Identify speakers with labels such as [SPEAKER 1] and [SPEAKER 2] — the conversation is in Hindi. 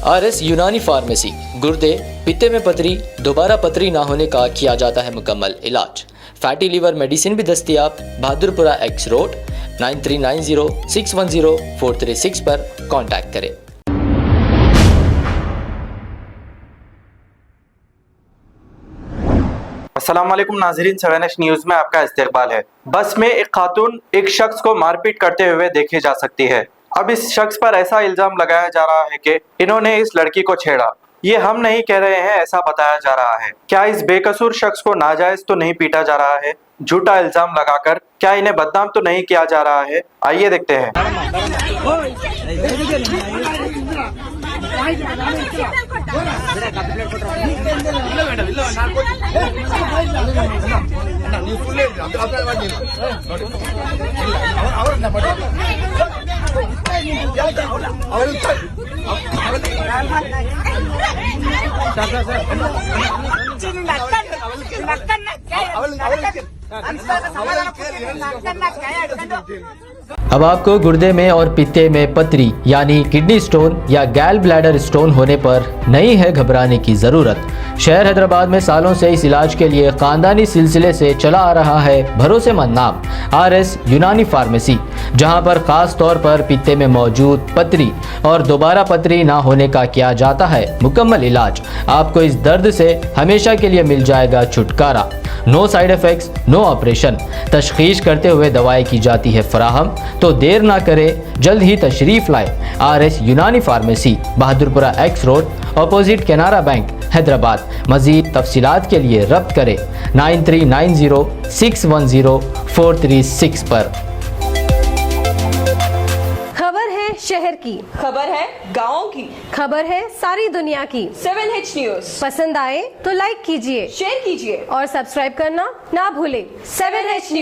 [SPEAKER 1] RS यूनानी फार्मेसी, गुर्दे, पित्ते में पथरी, दोबारा पथरी ना होने का किया जाता है मुकम्मल इलाज। फैटी लीवर मेडिसिन भी दस्तियाब। बहादुरपुरा X रोड 9390610436 पर कांटेक्ट करें।
[SPEAKER 2] अस्सलाम वालेकुम नाज़रीन, 7H न्यूज़ में आपका इस्तकबाल है। बस में एक खातून एक शख्स को मारपीट करते हुए देखी जा सकती है। अब इस शख्स पर ऐसा इल्जाम लगाया जा रहा है कि इन्होंने इस लड़की को छेड़ा। ये हम नहीं कह रहे हैं, ऐसा बताया जा रहा है। क्या इस बेकसूर शख्स को नाजायज तो नहीं पीटा जा रहा है? झूठा इल्जाम लगाकर क्या इन्हें बदनाम तो नहीं किया जा रहा है? आइए देखते हैं।
[SPEAKER 1] अब आपको गुर्दे में और पित्ते में पथरी यानी किडनी स्टोन या गैल ब्लैडर स्टोन होने पर नहीं है घबराने की ज़रूरत। शहर हैदराबाद में सालों से इस इलाज के लिए ख़ानदानी सिलसिले से चला आ रहा है भरोसेमंद नाम RS यूनानी फार्मेसी, जहां पर ख़ास तौर पर पित्ते में मौजूद पथरी और दोबारा पथरी ना होने का किया जाता है मुकम्मल इलाज। आपको इस दर्द से हमेशा के लिए मिल जाएगा छुटकारा। No side effects, no operation. तशखीस करते हुए दवाएं की जाती है फराहम। तो देर ना करें, जल्द ही तशरीफ़ लाए RS यूनानी pharmacy, Bahadurpura X road, opposite Canara bank, Hyderabad. मज़ीद तफसीलात के लिए रब्त करें 9390610436 पर।
[SPEAKER 3] खबर है शहर की,
[SPEAKER 4] खबर है गाँव की,
[SPEAKER 3] खबर है सारी दुनिया की।
[SPEAKER 4] 7H न्यूज़
[SPEAKER 3] पसंद आए तो लाइक कीजिए,
[SPEAKER 4] शेयर कीजिए
[SPEAKER 3] और सब्सक्राइब करना ना भूलें।
[SPEAKER 4] 7H news.